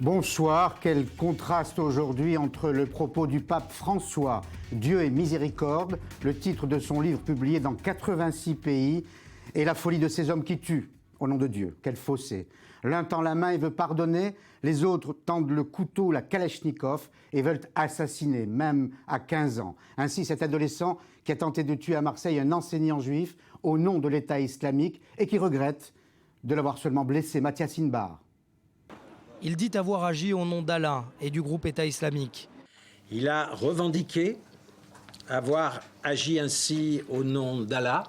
Bonsoir, quel contraste aujourd'hui entre le propos du pape François, Dieu et miséricorde, le titre de son livre publié dans 86 pays, et la folie de ces hommes qui tuent au nom de Dieu. Quel fossé. L'un tend la main et veut pardonner, les autres tendent le couteau, la kalachnikov, et veulent assassiner, même à 15 ans. Ainsi, cet adolescent qui a tenté de tuer à Marseille un enseignant juif au nom de l'État islamique et qui regrette de l'avoir seulement blessé, Mathias Inbar. Il dit avoir agi au nom d'Allah et du groupe État islamique. Il a revendiqué avoir agi ainsi au nom d'Allah,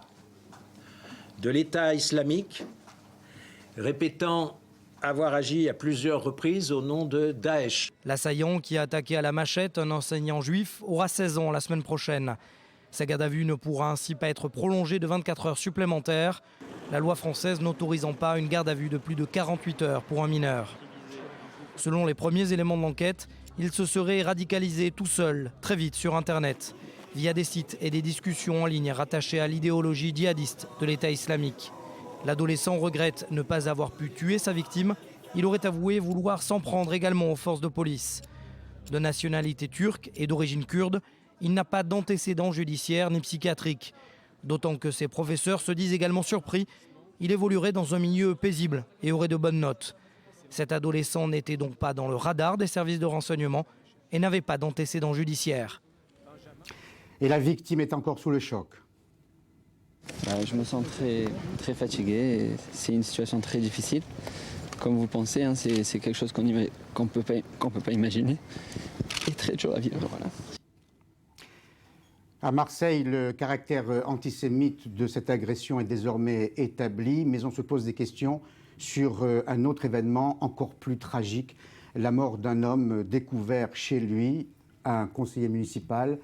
de l'État islamique, répétant avoir agi à plusieurs reprises au nom de Daesh. L'assaillant qui a attaqué à la machette un enseignant juif aura 16 ans la semaine prochaine. Sa garde à vue ne pourra ainsi pas être prolongée de 24 heures supplémentaires, la loi française n'autorisant pas une garde à vue de plus de 48 heures pour un mineur. Selon les premiers éléments de l'enquête, il se serait radicalisé tout seul, très vite sur Internet, via des sites et des discussions en ligne rattachés à l'idéologie djihadiste de l'État islamique. L'adolescent regrette ne pas avoir pu tuer sa victime. Il aurait avoué vouloir s'en prendre également aux forces de police. De nationalité turque et d'origine kurde, il n'a pas d'antécédents judiciaires ni psychiatriques. D'autant que ses professeurs se disent également surpris. Il évoluerait dans un milieu paisible et aurait de bonnes notes. Cet adolescent n'était donc pas dans le radar des services de renseignement et n'avait pas d'antécédents judiciaires. Et la victime est encore sous le choc. Je me sens très fatigué. C'est une situation très difficile. Comme vous pensez, hein, c'est quelque chose qu'on ne peut pas imaginer. Et très dur à vivre. Voilà. À Marseille, le caractère antisémite de cette agression est désormais établi, mais on se pose des questions sur un autre événement encore plus tragique, la mort d'un homme découvert chez lui, un conseiller municipal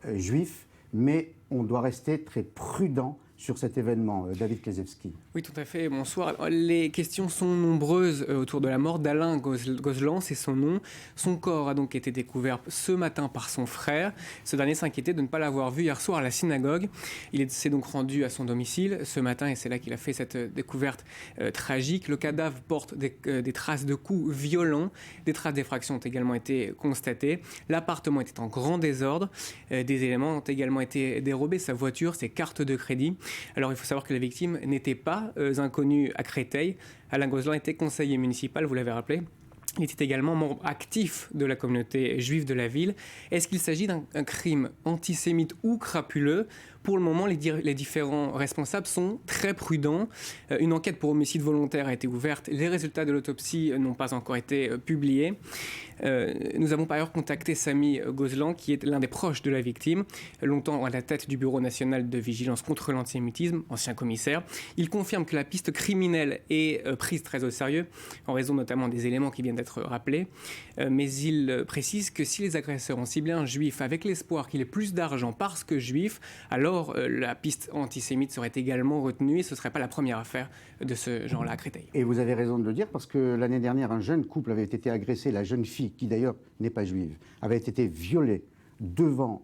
juif, mais on doit rester très prudent sur cet événement, David Klezewski. Oui, tout à fait. Bonsoir. Les questions sont nombreuses autour de la mort d'Alain Gozlan, c'est son nom. Son corps a donc été découvert ce matin par son frère. Ce dernier s'inquiétait de ne pas l'avoir vu hier soir à la synagogue. Il s'est donc rendu à son domicile ce matin et c'est là qu'il a fait cette découverte tragique. Le cadavre porte des traces de coups violents. Des traces d'effraction ont également été constatées. L'appartement était en grand désordre. Des éléments ont également été dérobés, sa voiture, ses cartes de crédit. Alors il faut savoir que la victime n'était pas inconnue à Créteil. Alain Gozlan était conseiller municipal, vous l'avez rappelé. Il était également membre actif de la communauté juive de la ville. Est-ce qu'il s'agit d'un crime antisémite ou crapuleux ? Pour le moment, les différents responsables sont très prudents. Une enquête pour homicide volontaire a été ouverte. Les résultats de l'autopsie n'ont pas encore été publiés. Nous avons par ailleurs contacté Samy Gozlan, qui est l'un des proches de la victime, longtemps à la tête du Bureau national de vigilance contre l'antisémitisme, ancien commissaire. Il confirme que la piste criminelle est prise très au sérieux, en raison notamment des éléments qui viennent d'être rappelés. Mais il précise que si les agresseurs ont ciblé un juif avec l'espoir qu'il ait plus d'argent parce que juif, alors la piste antisémite serait également retenue et ce ne serait pas la première affaire de ce genre-là à Créteil. Et vous avez raison de le dire parce que l'année dernière, un jeune couple avait été agressé, la jeune fille, qui d'ailleurs n'est pas juive, avait été violée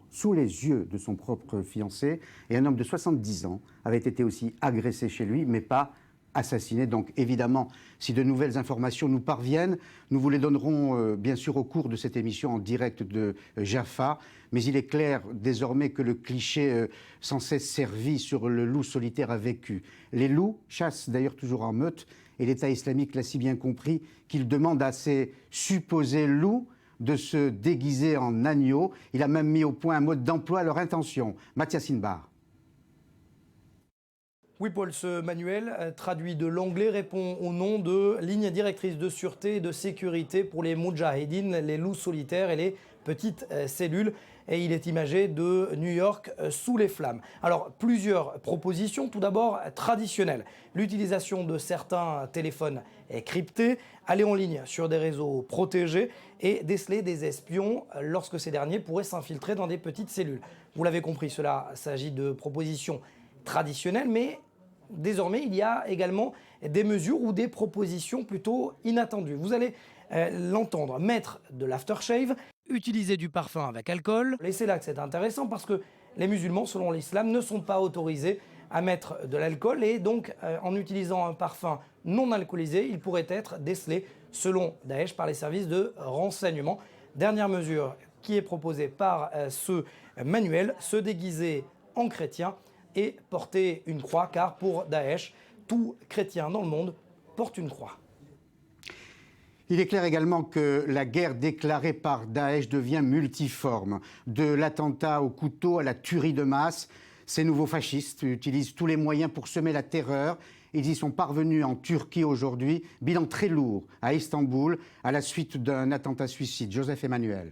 sous les yeux de son propre fiancé, et un homme de 70 ans avait été aussi agressé chez lui, mais pas assassiné. Donc évidemment, si de nouvelles informations nous parviennent, nous vous les donnerons bien sûr au cours de cette émission en direct de Jaffa. Mais il est clair désormais que le cliché sans cesse servi sur le loup solitaire a vécu. Les loups chassent d'ailleurs toujours en meute, et l'État islamique l'a si bien compris qu'il demande à ces supposés loups de se déguiser en agneaux. Il a même mis au point un mode d'emploi à leur intention. Mathias Inbar. Oui, Paul, ce manuel, traduit de l'anglais, répond au nom de ligne directrice de sûreté et de sécurité pour les Moudjahidines, les loups solitaires et les petites cellules. Et il est imagé de New York sous les flammes. Alors, plusieurs propositions. Tout d'abord, traditionnelles. L'utilisation de certains téléphones cryptés, aller en ligne sur des réseaux protégés et déceler des espions lorsque ces derniers pourraient s'infiltrer dans des petites cellules. Vous l'avez compris, cela s'agit de propositions traditionnelles, mais désormais, il y a également des mesures ou des propositions plutôt inattendues. Vous allez l'entendre, mettre de l'aftershave, utiliser du parfum avec alcool. Et c'est là que c'est intéressant parce que les musulmans, selon l'islam, ne sont pas autorisés à mettre de l'alcool et donc en utilisant un parfum non alcoolisé, il pourrait être décelé selon Daesh par les services de renseignement. Dernière mesure qui est proposée par ce manuel, se déguiser en chrétien et porter une croix, car pour Daesh, tout chrétien dans le monde porte une croix. Il est clair également que la guerre déclarée par Daesh devient multiforme. De l'attentat au couteau à la tuerie de masse, ces nouveaux fascistes utilisent tous les moyens pour semer la terreur. Ils y sont parvenus en Turquie aujourd'hui. Bilan très lourd à Istanbul à la suite d'un attentat suicide. Joseph Emmanuel.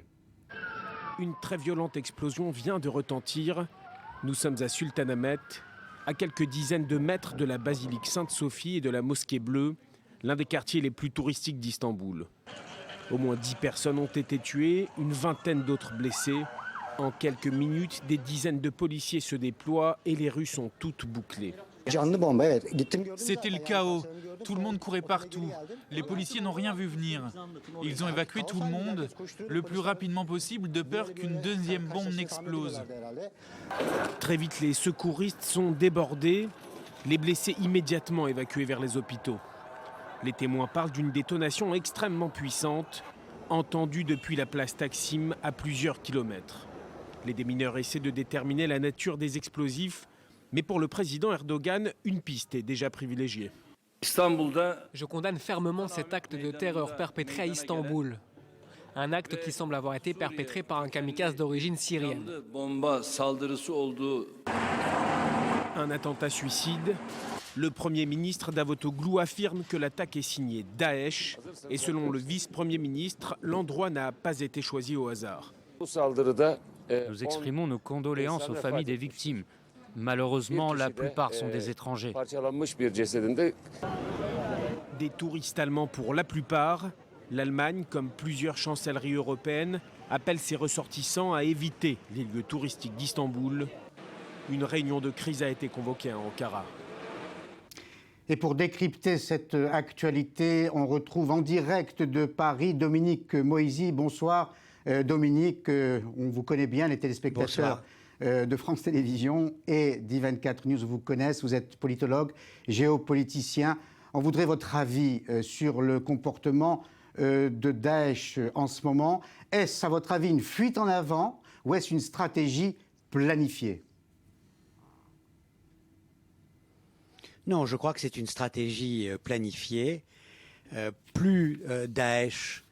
Une très violente explosion vient de retentir. Nous sommes à Sultanahmet, à quelques dizaines de mètres de la basilique Sainte-Sophie et de la mosquée bleue, l'un des quartiers les plus touristiques d'Istanbul. Au moins 10 personnes ont été tuées, une vingtaine d'autres blessées. En quelques minutes, des dizaines de policiers se déploient et les rues sont toutes bouclées. C'était le chaos. Tout le monde courait partout. Les policiers n'ont rien vu venir. Ils ont évacué tout le monde le plus rapidement possible de peur qu'une deuxième bombe n'explose. Très vite, les secouristes sont débordés. Les blessés immédiatement évacués vers les hôpitaux. Les témoins parlent d'une détonation extrêmement puissante, entendue depuis la place Taksim à plusieurs kilomètres. Les démineurs essaient de déterminer la nature des explosifs, mais pour le président Erdogan, une piste est déjà privilégiée. Je condamne fermement cet acte de terreur perpétré à Istanbul. Un acte qui semble avoir été perpétré par un kamikaze d'origine syrienne. Un attentat suicide. Le Premier ministre Davutoglu affirme que l'attaque est signée Daesh. Et selon le vice-premier ministre, l'endroit n'a pas été choisi au hasard. Nous exprimons nos condoléances aux familles des victimes. Malheureusement, la plupart sont des étrangers. Des touristes allemands pour la plupart. L'Allemagne, comme plusieurs chancelleries européennes, appelle ses ressortissants à éviter les lieux touristiques d'Istanbul. Une réunion de crise a été convoquée à Ankara. Et pour décrypter cette actualité, on retrouve en direct de Paris Dominique Moïsi. Bonsoir Dominique, on vous connaît bien, les téléspectateurs de France Télévisions et d'I24 News vous connaissent. Vous êtes politologue, géopoliticien. On voudrait votre avis sur le comportement de Daesh en ce moment. Est-ce à votre avis une fuite en avant ou est-ce une stratégie planifiée ? Non, je crois que c'est une stratégie planifiée. Plus Daesh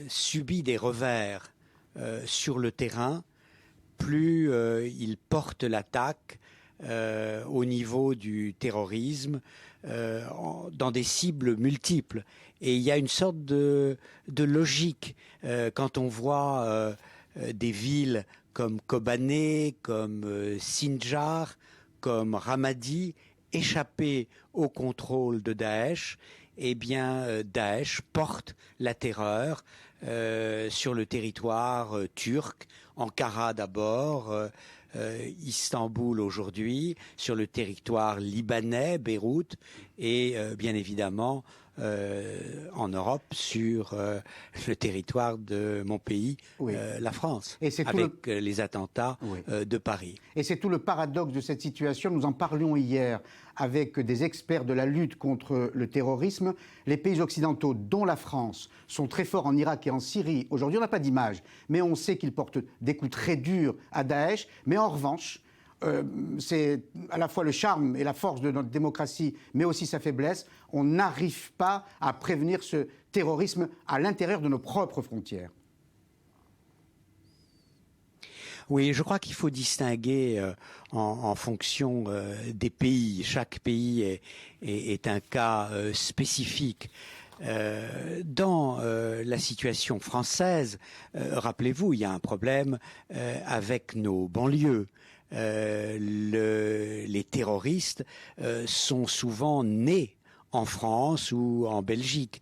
subit des revers sur le terrain, plus il porte l'attaque au niveau du terrorisme dans des cibles multiples. Et il y a une sorte de logique quand on voit des villes comme Kobané, comme Sinjar, comme Ramadi, échapper au contrôle de Daesh. Eh bien, Daesh porte la terreur sur le territoire turc, Ankara d'abord, Istanbul aujourd'hui, sur le territoire libanais, Beyrouth, et bien évidemment en Europe sur le territoire de mon pays, la France, et avec les attentats de Paris. Et c'est tout le paradoxe de cette situation. Nous en parlions hier avec des experts de la lutte contre le terrorisme. Les pays occidentaux, dont la France, sont très forts en Irak et en Syrie. Aujourd'hui, on n'a pas d'image, mais on sait qu'ils portent des coups très durs à Daesh. Mais en revanche, c'est à la fois le charme et la force de notre démocratie, mais aussi sa faiblesse. On n'arrive pas à prévenir ce terrorisme à l'intérieur de nos propres frontières. Oui, je crois qu'il faut distinguer en fonction des pays. Chaque pays est un cas spécifique. Dans la situation française, rappelez-vous, il y a un problème avec nos banlieues. Les terroristes sont souvent nés en France ou en Belgique.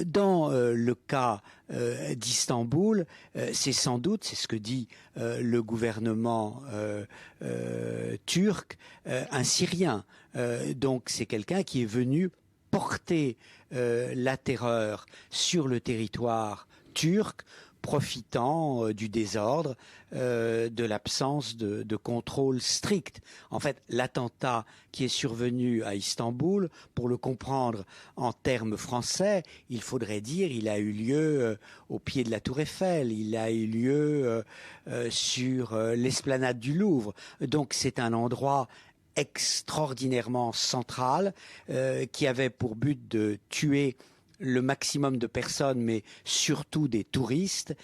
Dans le cas d'Istanbul, c'est sans doute, c'est ce que dit le gouvernement turc, un Syrien. Donc c'est quelqu'un qui est venu porter la terreur sur le territoire turc profitant du désordre, de l'absence de contrôle strict. En fait, l'attentat qui est survenu à Istanbul, pour le comprendre en termes français, il faudrait dire il a eu lieu au pied de la Tour Eiffel, il a eu lieu sur l'esplanade du Louvre. Donc c'est un endroit extraordinairement central qui avait pour but de tuer le maximum de personnes, mais surtout des touristes.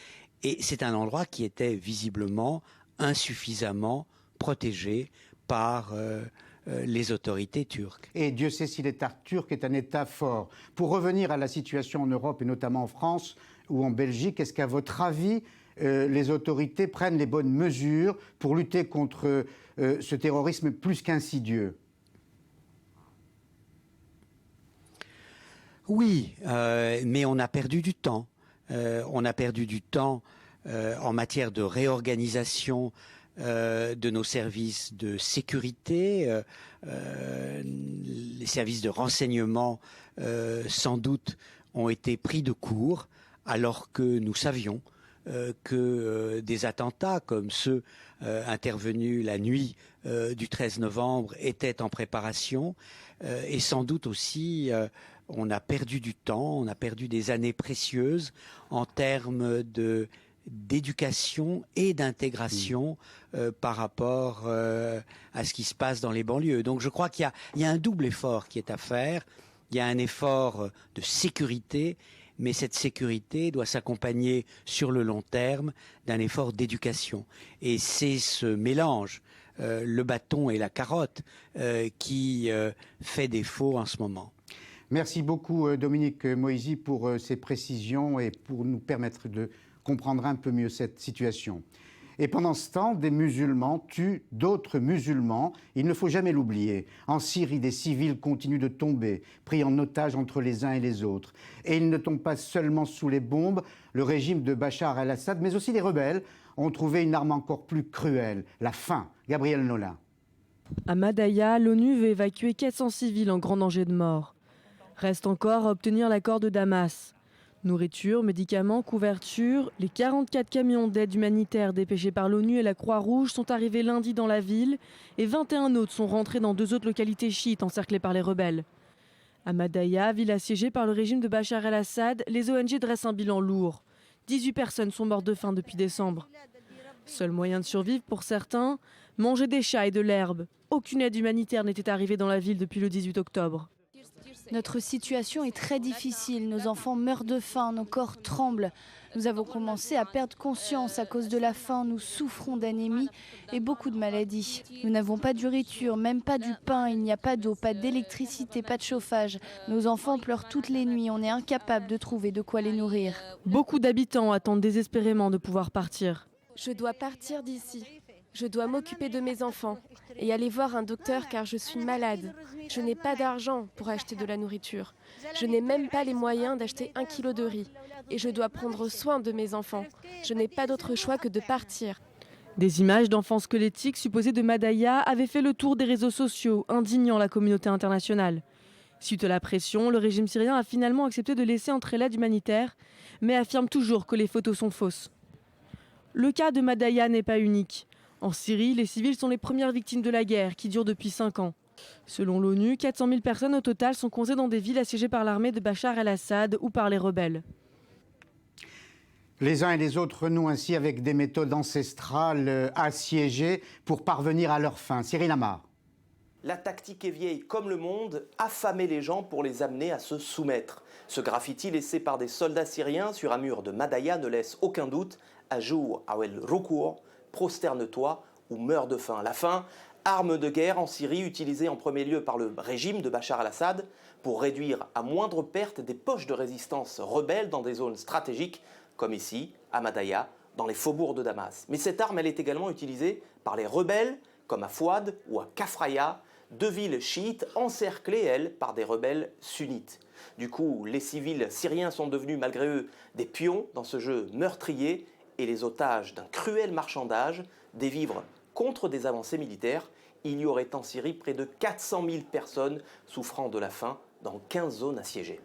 Et c'est un endroit qui était visiblement insuffisamment protégé par les autorités turques. Et Dieu sait si l'État turc est un État fort. Pour revenir à la situation en Europe et notamment en France ou en Belgique, est-ce qu'à votre avis, les autorités prennent les bonnes mesures pour lutter contre ce terrorisme plus qu'insidieux ? Oui, mais on a perdu du temps. On a perdu du temps en matière de réorganisation de nos services de sécurité. Les services de renseignement, sans doute, ont été pris de court, alors que nous savions que des attentats comme ceux intervenus la nuit du 13 novembre étaient en préparation. Et sans doute aussi, on a perdu du temps, on a perdu des années précieuses en termes d'éducation et d'intégration par rapport à ce qui se passe dans les banlieues. Donc je crois qu'il y a un double effort qui est à faire. Il y a un effort de sécurité, mais cette sécurité doit s'accompagner sur le long terme d'un effort d'éducation. Et c'est ce mélange, le bâton et la carotte, qui fait défaut en ce moment. Merci beaucoup Dominique Moïsi pour ces précisions et pour nous permettre de comprendre un peu mieux cette situation. Et pendant ce temps, des musulmans tuent d'autres musulmans. Il ne faut jamais l'oublier. En Syrie, des civils continuent de tomber, pris en otage entre les uns et les autres. Et ils ne tombent pas seulement sous les bombes. Le régime de Bachar el-Assad, mais aussi les rebelles, ont trouvé une arme encore plus cruelle, la faim. Gabriel Nolin. À Madaya, l'ONU veut évacuer 400 civils en grand danger de mort. Reste encore à obtenir l'accord de Damas. Nourriture, médicaments, couverture, les 44 camions d'aide humanitaire dépêchés par l'ONU et la Croix-Rouge sont arrivés lundi dans la ville et 21 autres sont rentrés dans 2 autres localités chiites encerclées par les rebelles. À Madaya, ville assiégée par le régime de Bachar el-Assad, les ONG dressent un bilan lourd. 18 personnes sont mortes de faim depuis décembre. Seul moyen de survivre pour certains, manger des chats et de l'herbe. Aucune aide humanitaire n'était arrivée dans la ville depuis le 18 octobre. Notre situation est très difficile, nos enfants meurent de faim, nos corps tremblent. Nous avons commencé à perdre conscience à cause de la faim, nous souffrons d'anémie et beaucoup de maladies. Nous n'avons pas de nourriture, même pas du pain, il n'y a pas d'eau, pas d'électricité, pas de chauffage. Nos enfants pleurent toutes les nuits, on est incapable de trouver de quoi les nourrir. Beaucoup d'habitants attendent désespérément de pouvoir partir. Je dois partir d'ici. Je dois m'occuper de mes enfants et aller voir un docteur car je suis malade. Je n'ai pas d'argent pour acheter de la nourriture. Je n'ai même pas les moyens d'acheter 1 kilo de riz. Et je dois prendre soin de mes enfants. Je n'ai pas d'autre choix que de partir. Des images d'enfants squelettiques supposés de Madaya avaient fait le tour des réseaux sociaux, indignant la communauté internationale. Suite à la pression, le régime syrien a finalement accepté de laisser entrer l'aide humanitaire, mais affirme toujours que les photos sont fausses. Le cas de Madaya n'est pas unique. En Syrie, les civils sont les premières victimes de la guerre qui dure depuis 5 ans. Selon l'ONU, 400 000 personnes au total sont coincées dans des villes assiégées par l'armée de Bachar el-Assad ou par les rebelles. Les uns et les autres renouent ainsi avec des méthodes ancestrales assiégées pour parvenir à leur fin. Cyril Amar. La tactique est vieille comme le monde, affamer les gens pour les amener à se soumettre. Ce graffiti laissé par des soldats syriens sur un mur de Madaya ne laisse aucun doute. Ajour awel rukur, prosterne-toi ou meurs de faim. La faim, arme de guerre en Syrie utilisée en premier lieu par le régime de Bachar el-Assad pour réduire à moindre perte des poches de résistance rebelles dans des zones stratégiques comme ici, à Madaya, dans les faubourgs de Damas. Mais cette arme, elle est également utilisée par les rebelles comme à Fouad ou à Kafraya, 2 villes chiites encerclées, elles, par des rebelles sunnites. Du coup, les civils syriens sont devenus, malgré eux, des pions dans ce jeu meurtrier et les otages d'un cruel marchandage, des vivres contre des avancées militaires. Il y aurait en Syrie près de 400 000 personnes souffrant de la faim dans 15 zones assiégées.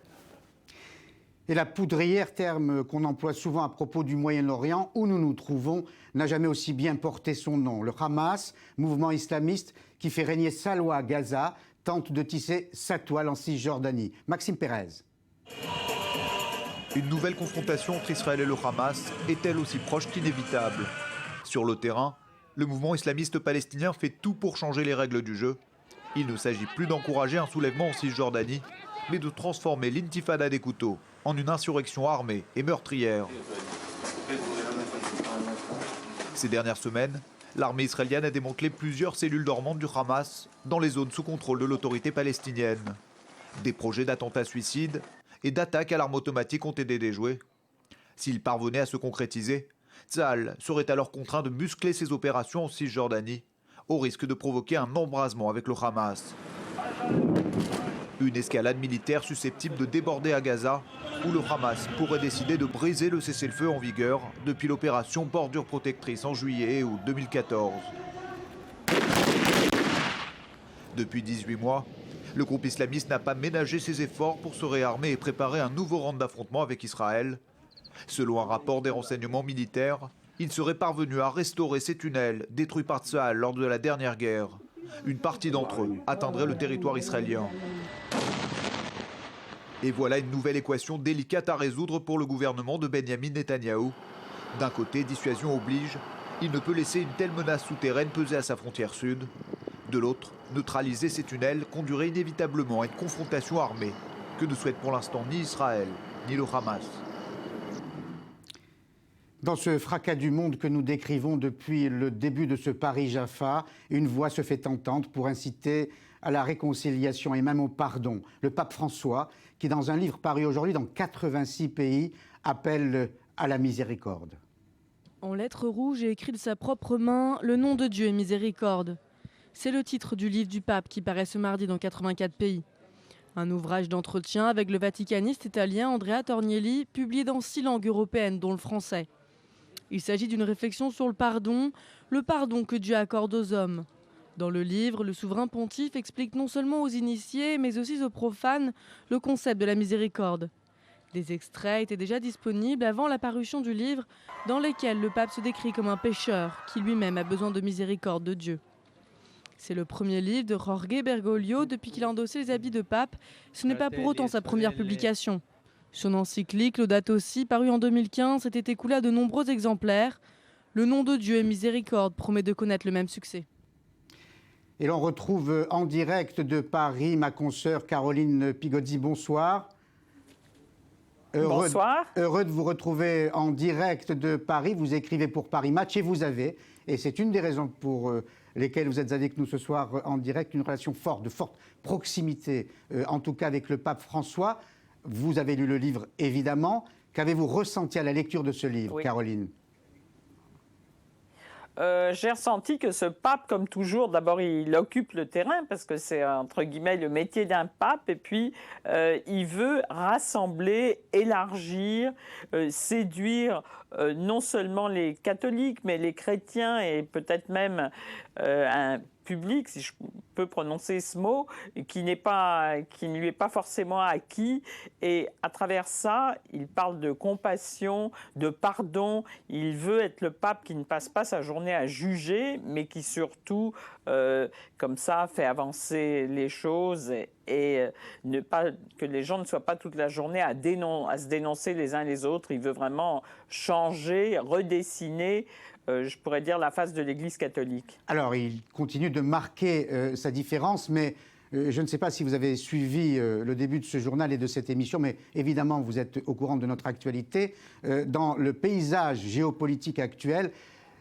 Et la poudrière, terme qu'on emploie souvent à propos du Moyen-Orient, où nous nous trouvons, n'a jamais aussi bien porté son nom. Le Hamas, mouvement islamiste qui fait régner sa loi à Gaza, tente de tisser sa toile en Cisjordanie. Maxime Pérez. Une nouvelle confrontation entre Israël et le Hamas est-elle aussi proche qu'inévitable? Sur le terrain, le mouvement islamiste palestinien fait tout pour changer les règles du jeu. Il ne s'agit plus d'encourager un soulèvement en Cisjordanie, mais de transformer l'intifada des couteaux en une insurrection armée et meurtrière. Ces dernières semaines, l'armée israélienne a démantelé plusieurs cellules dormantes du Hamas dans les zones sous contrôle de l'autorité palestinienne. Des projets d'attentats suicides et d'attaques à l'arme automatique ont été déjoués. S'ils parvenaient à se concrétiser, Tsahal serait alors contraint de muscler ses opérations en Cisjordanie, au risque de provoquer un embrasement avec le Hamas. Une escalade militaire susceptible de déborder à Gaza, où le Hamas pourrait décider de briser le cessez-le-feu en vigueur depuis l'opération Bordure Protectrice en juillet et août 2014. Depuis 18 mois, le groupe islamiste n'a pas ménagé ses efforts pour se réarmer et préparer un nouveau round d'affrontement avec Israël. Selon un rapport des renseignements militaires, il serait parvenu à restaurer ces tunnels détruits par Tsahal lors de la dernière guerre. Une partie d'entre eux atteindrait le territoire israélien. Et voilà une nouvelle équation délicate à résoudre pour le gouvernement de Benyamin Netanyahou. D'un côté, dissuasion oblige, il ne peut laisser une telle menace souterraine peser à sa frontière sud. De l'autre, neutraliser ces tunnels conduirait inévitablement à une confrontation armée que ne souhaite pour l'instant ni Israël ni le Hamas. Dans ce fracas du monde que nous décrivons depuis le début de ce Paris-Jaffa, une voix se fait entendre pour inciter à la réconciliation et même au pardon. Le pape François, qui dans un livre paru aujourd'hui dans 86 pays, appelle à la miséricorde. En lettres rouges et écrit de sa propre main, le nom de Dieu est miséricorde. C'est le titre du livre du pape qui paraît ce mardi dans 84 pays. Un ouvrage d'entretien avec le vaticaniste italien Andrea Tornielli, publié dans 6 langues européennes, dont le français. Il s'agit d'une réflexion sur le pardon que Dieu accorde aux hommes. Dans le livre, le souverain pontife explique non seulement aux initiés, mais aussi aux profanes, le concept de la miséricorde. Des extraits étaient déjà disponibles avant la parution du livre, dans lesquels le pape se décrit comme un pécheur qui lui-même a besoin de miséricorde de Dieu. C'est le premier livre de Jorge Bergoglio depuis qu'il a endossé les habits de pape. Ce n'est pas pour autant sa première publication. Son encyclique, Laudato Si, paru en 2015, s'était écoulé à de nombreux exemplaires. Le nom de Dieu et miséricorde promet de connaître le même succès. Et l'on retrouve en direct de Paris ma consoeur Caroline Pigozzi. Bonsoir. Bonsoir. Heureux de vous retrouver en direct de Paris. Vous écrivez pour Paris Match et vous avez, et c'est une des raisons pour lesquelles vous êtes avec nous ce soir en direct, une relation forte, de forte proximité, en tout cas avec le pape François. Vous avez lu le livre, évidemment. Qu'avez-vous ressenti à la lecture de ce livre, oui. Caroline ? J'ai ressenti que ce pape, comme toujours, d'abord il occupe le terrain parce que c'est entre guillemets le métier d'un pape, et puis il veut rassembler, élargir, séduire non seulement les catholiques mais les chrétiens et peut-être même un public, si je peux prononcer ce mot, qui ne lui est pas forcément acquis. Et à travers ça, il parle de compassion, de pardon. Il veut être le pape qui ne passe pas sa journée à juger, mais qui surtout, comme ça, fait avancer les choses et ne pas, que les gens ne soient pas toute la journée à se dénoncer les uns les autres. Il veut vraiment changer, redessiner, je pourrais dire, la face de l'Église catholique. Alors, il continue de marquer sa différence, mais je ne sais pas si vous avez suivi le début de ce journal et de cette émission, mais évidemment, vous êtes au courant de notre actualité. Dans le paysage géopolitique actuel,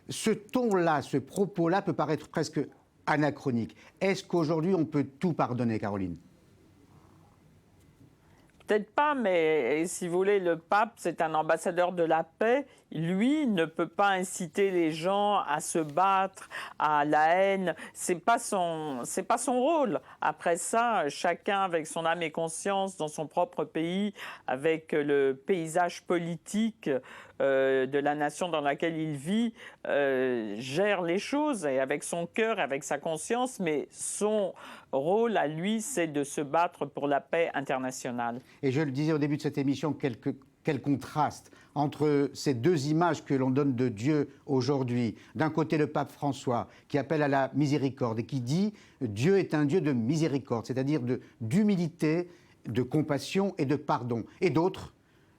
ce ton-là, ce propos-là peut paraître presque anachronique. Est-ce qu'aujourd'hui, on peut tout pardonner, Caroline ? Peut-être pas, mais si vous voulez, le pape, c'est un ambassadeur de la paix. Lui ne peut pas inciter les gens à se battre, à la haine. C'est pas son rôle. Après ça, chacun avec son âme et conscience dans son propre pays, avec le paysage politique de la nation dans laquelle il vit gère les choses, et avec son cœur, avec sa conscience, mais son rôle à lui, c'est de se battre pour la paix internationale. Et je le disais au début de cette émission, quel contraste entre ces deux images que l'on donne de Dieu aujourd'hui. D'un côté, le pape François, qui appelle à la miséricorde et qui dit « Dieu est un Dieu de miséricorde », c'est-à-dire d'humilité, de compassion et de pardon. Et d'autres,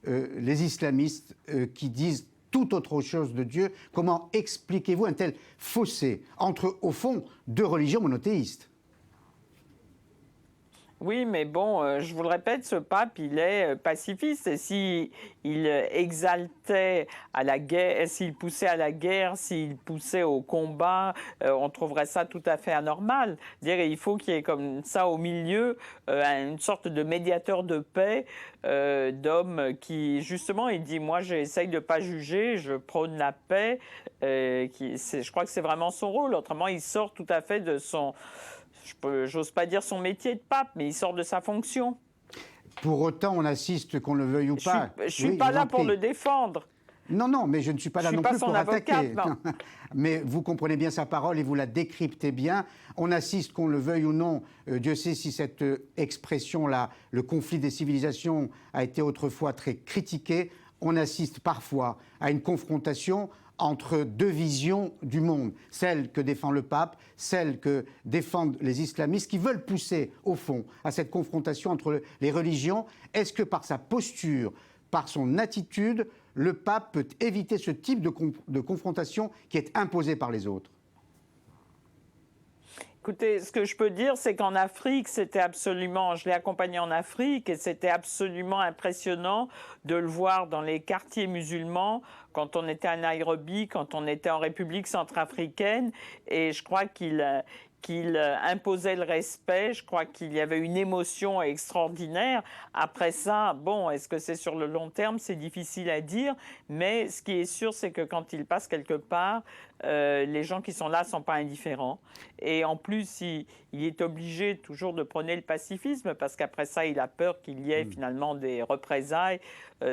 les islamistes, qui disent tout autre chose de Dieu. Comment expliquez-vous un tel fossé entre, au fond, deux religions monothéistes ? Oui, mais bon, je vous le répète, ce pape, il est pacifiste. Et s'il exaltait à la guerre, s'il poussait à la guerre, s'il poussait au combat, on trouverait ça tout à fait anormal. Il faut qu'il y ait comme ça au milieu une sorte de médiateur de paix, d'homme qui, justement, il dit, moi, j'essaye de ne pas juger, je prône la paix. Je crois que c'est vraiment son rôle. Autrement, il sort tout à fait de son... J'ose pas dire son métier de pape, mais il sort de sa fonction. Pour autant, on assiste, qu'on le veuille ou pas. Je suis pas là pour le défendre. Non, mais je ne suis pas là non plus pour attaquer. Non. Mais vous comprenez bien sa parole et vous la décryptez bien. On assiste, qu'on le veuille ou non, Dieu sait si cette expression-là, le conflit des civilisations, a été autrefois très critiquée. On assiste parfois à une confrontation entre deux visions du monde, celle que défend le pape, celle que défendent les islamistes, qui veulent pousser, au fond, à cette confrontation entre les religions. Est-ce que par sa posture, par son attitude, le pape peut éviter ce type de confrontation qui est imposée par les autres ? Écoutez, ce que je peux dire, c'est qu'en Afrique, je l'ai accompagné en Afrique et c'était absolument impressionnant de le voir dans les quartiers musulmans, quand on était à Nairobi, quand on était en République centrafricaine, et je crois qu'il imposait le respect, je crois qu'il y avait une émotion extraordinaire. Après ça, bon, est-ce que c'est sur le long terme? C'est difficile à dire, mais ce qui est sûr, c'est que quand il passe quelque part, les gens qui sont là ne sont pas indifférents. Et en plus, il est obligé toujours de prôner le pacifisme, parce qu'après ça, il a peur qu'il y ait finalement des représailles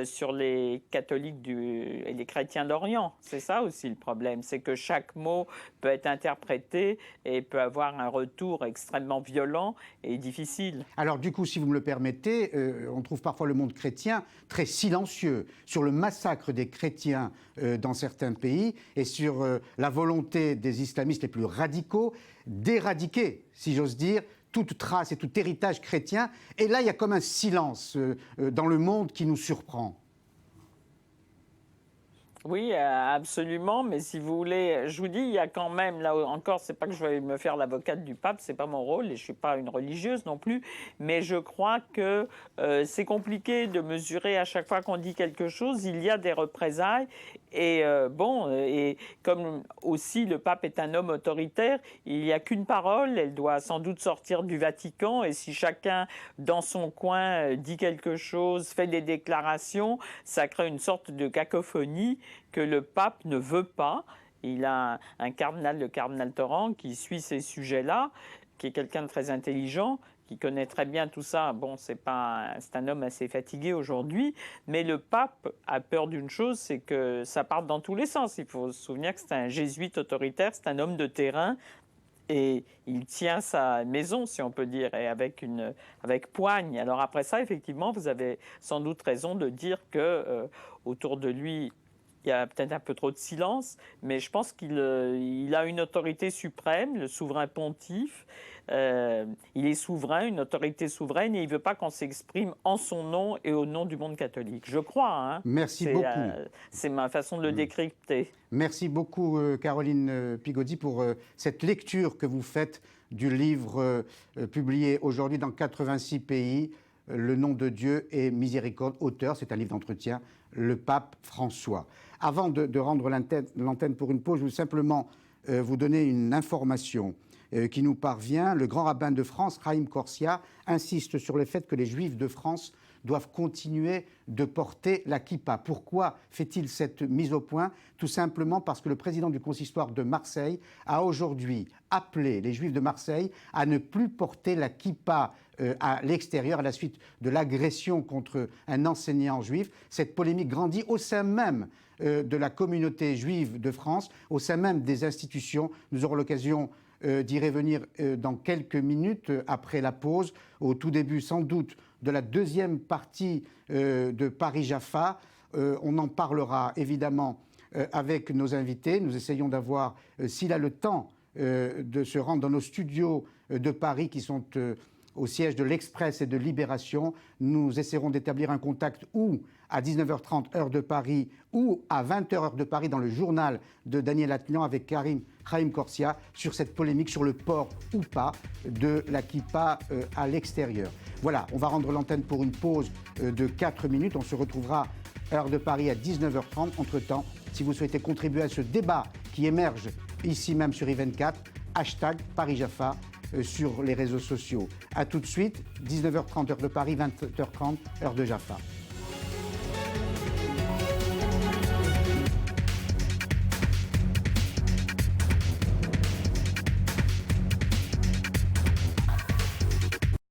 sur les catholiques et les chrétiens d'Orient. C'est ça aussi le problème, c'est que chaque mot peut être interprété et peut avoir un retour extrêmement violent et difficile. Alors du coup, si vous me le permettez, on trouve parfois le monde chrétien très silencieux sur le massacre des chrétiens dans certains pays et sur la volonté des islamistes les plus radicaux d'éradiquer, si j'ose dire, toute trace et tout héritage chrétien. Et là, il y a comme un silence dans le monde qui nous surprend. Oui, absolument, mais si vous voulez, je vous dis, il y a quand même, là encore, c'est pas que je vais me faire l'avocate du pape, c'est pas mon rôle, et je suis pas une religieuse non plus, mais je crois que c'est compliqué de mesurer à chaque fois qu'on dit quelque chose, il y a des représailles, et et comme aussi le pape est un homme autoritaire, il n'y a qu'une parole, elle doit sans doute sortir du Vatican, et si chacun dans son coin dit quelque chose, fait des déclarations, ça crée une sorte de cacophonie que le pape ne veut pas. Il a un cardinal, le cardinal Torrent, qui suit ces sujets-là, qui est quelqu'un de très intelligent, qui connaît très bien tout ça. Bon, c'est un homme assez fatigué aujourd'hui, mais le pape a peur d'une chose, c'est que ça parte dans tous les sens. Il faut se souvenir que c'est un jésuite autoritaire, c'est un homme de terrain, et il tient sa maison, si on peut dire, et avec poigne. Alors après ça, effectivement, vous avez sans doute raison de dire que autour de lui, il y a peut-être un peu trop de silence, mais je pense qu'il a une autorité suprême, le souverain pontife. Il est souverain, une autorité souveraine, et il ne veut pas qu'on s'exprime en son nom et au nom du monde catholique. Je crois. Hein. Merci beaucoup. C'est ma façon de le décrypter. Merci beaucoup, Caroline Pigaudy, pour cette lecture que vous faites du livre publié aujourd'hui dans 86 pays, Le nom de Dieu et Miséricorde. Auteur, c'est un livre d'entretien, le pape François. Avant de rendre l'antenne pour une pause, je veux simplement vous donner une information qui nous parvient. Le grand rabbin de France, Chaim Corsia, insiste sur le fait que les Juifs de France doivent continuer de porter la kippa. Pourquoi fait-il cette mise au point? Tout simplement parce que le président du consistoire de Marseille a aujourd'hui appelé les Juifs de Marseille à ne plus porter la kippa à l'extérieur à la suite de l'agression contre un enseignant juif. Cette polémique grandit au sein même de la communauté juive de France, au sein même des institutions. Nous aurons l'occasion d'y revenir dans quelques minutes après la pause, au tout début sans doute de la deuxième partie de Paris-Jaffa. On en parlera évidemment avec nos invités. Nous essayons d'avoir, s'il a le temps, de se rendre dans nos studios de Paris qui sont au siège de l'Express et de Libération. Nous essaierons d'établir un contact ou à 19h30 heure de Paris ou à 20h heure de Paris dans le journal de Daniel Atlan avec Chaim Corsia sur cette polémique sur le port ou pas de la kippa à l'extérieur. Voilà, on va rendre l'antenne pour une pause de 4 minutes. On se retrouvera heure de Paris à 19h30. Entre-temps, si vous souhaitez contribuer à ce débat qui émerge ici même sur I24, hashtag Paris-Jaffa sur les réseaux sociaux. A tout de suite, 19h30 heure de Paris, 20h30 heure de Jaffa.